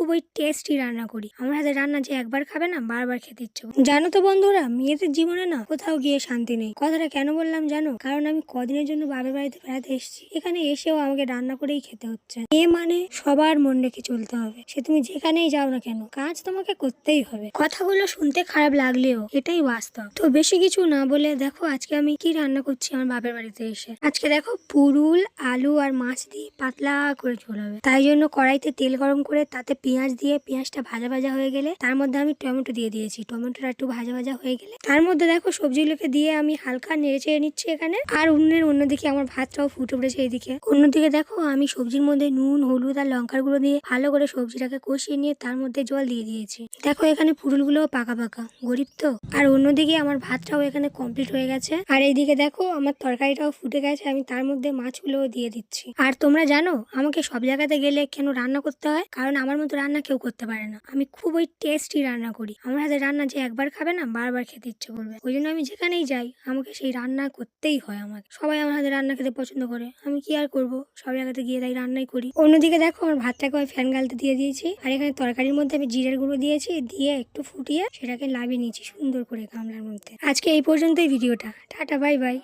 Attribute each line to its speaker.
Speaker 1: খুবই টেস্টি রান্না করি। আমার হাতে রান্না যে একবার খাবে না বারবার খেতে ইচ্ছে করে। জানো তো বন্ধুরা, মেয়েদের জীবনে না কোথাও গিয়ে শান্তি নেই। কথাটা কেন বললাম জানো? কারণ আমি কদিনের জন্য বাবার বাড়িতে বেড়াতে এসেছি, এখানে এসেও আমাকে রান্না করেই খেতে হচ্ছে। মেয়ে মানে সবার মন রেখে চলতে হবে, সে তুমি যেখানেই যাও না কেন, কাজ তোমাকে করতেই হবে। কথাগুলো শুনতে খারাপ লাগলেও এটাই বাস্তব। তো বেশি কিছু না বলে দেখো আজকে আমি কি রান্না করছি আমার বাপের বাড়িতে এসে। আজকে দেখো পুরুল, আলু আর মাছ দিয়ে পাতলা করে ঝোল হবে। তাই জন্য কড়াইতে তেল গরম করে তাতে পেঁয়াজ দিয়ে পেঁয়াজটা ভাজা ভাজা হয়ে গেলে তার মধ্যে আমি টমেটো দিয়ে দিয়েছি। টমেটোটা একটু ভাজা ভাজা হয়ে গেলে তার মধ্যে দেখো সবজিগুলোকে দিয়ে আমি হালকা নেড়ে চেড়ে নিচ্ছি এখানে। আর উনুনের অন্যদিকে আমার ভাতটাও ফুটে উঠেছে এইদিকে। অন্যদিকে দেখো আমি সবজির মধ্যে নুন, হলুদ আর লঙ্কার গুঁড়ো দিয়ে ভালো করে সবজিটাকে কষিয়ে নিয়ে তার মধ্যে জল দিয়ে দিয়েছি। দেখো এখানে পুরুলগুলোও পাকা পাকা, গরিব তো। আর অন্যদিকে আমার ভাতটাও এখানে কমপ্লিট হয়ে গেছে। আর এইদিকে দেখো আমার তরকারিটাও ফুটে গেছে, আমি তার মধ্যে মাছগুলোও দিয়ে দিচ্ছি। আর তোমরা জানো আমাকে সব জায়গাতে গেলে কেন রান্না করতে হয়? কারণ আমার মতো রান্না কেউ করতে পারে না। আমি খুবই টেস্টি রান্না করি। আমার হাতে রান্না যে একবার খাবে না বারবার খেতে ইচ্ছে করবে। ওই জন্য আমি যেখানেই যাই আমাকে সেই রান্না করতেই হয়। আমাকে সবাই আমার হাতে রান্না খেতে পছন্দ করে, আমি কি আর করবো, সব জায়গাতে গিয়ে তাই রান্নাই করি। অন্যদিকে দেখো আমার ভাতটাকে আমি ফ্যান গালতে দিয়ে দিয়েছি। আর এখানে তরকারির মধ্যে আমি জিরের গুঁড়ো দিয়েছি, দিয়ে একটু ফুটিয়ে সেটাকে লাভিয়ে নিয়েছি সুন্দর করে গামলার মধ্যে। আজকে এই পর্যন্তই ভিডিওটা। Tata, bye bye.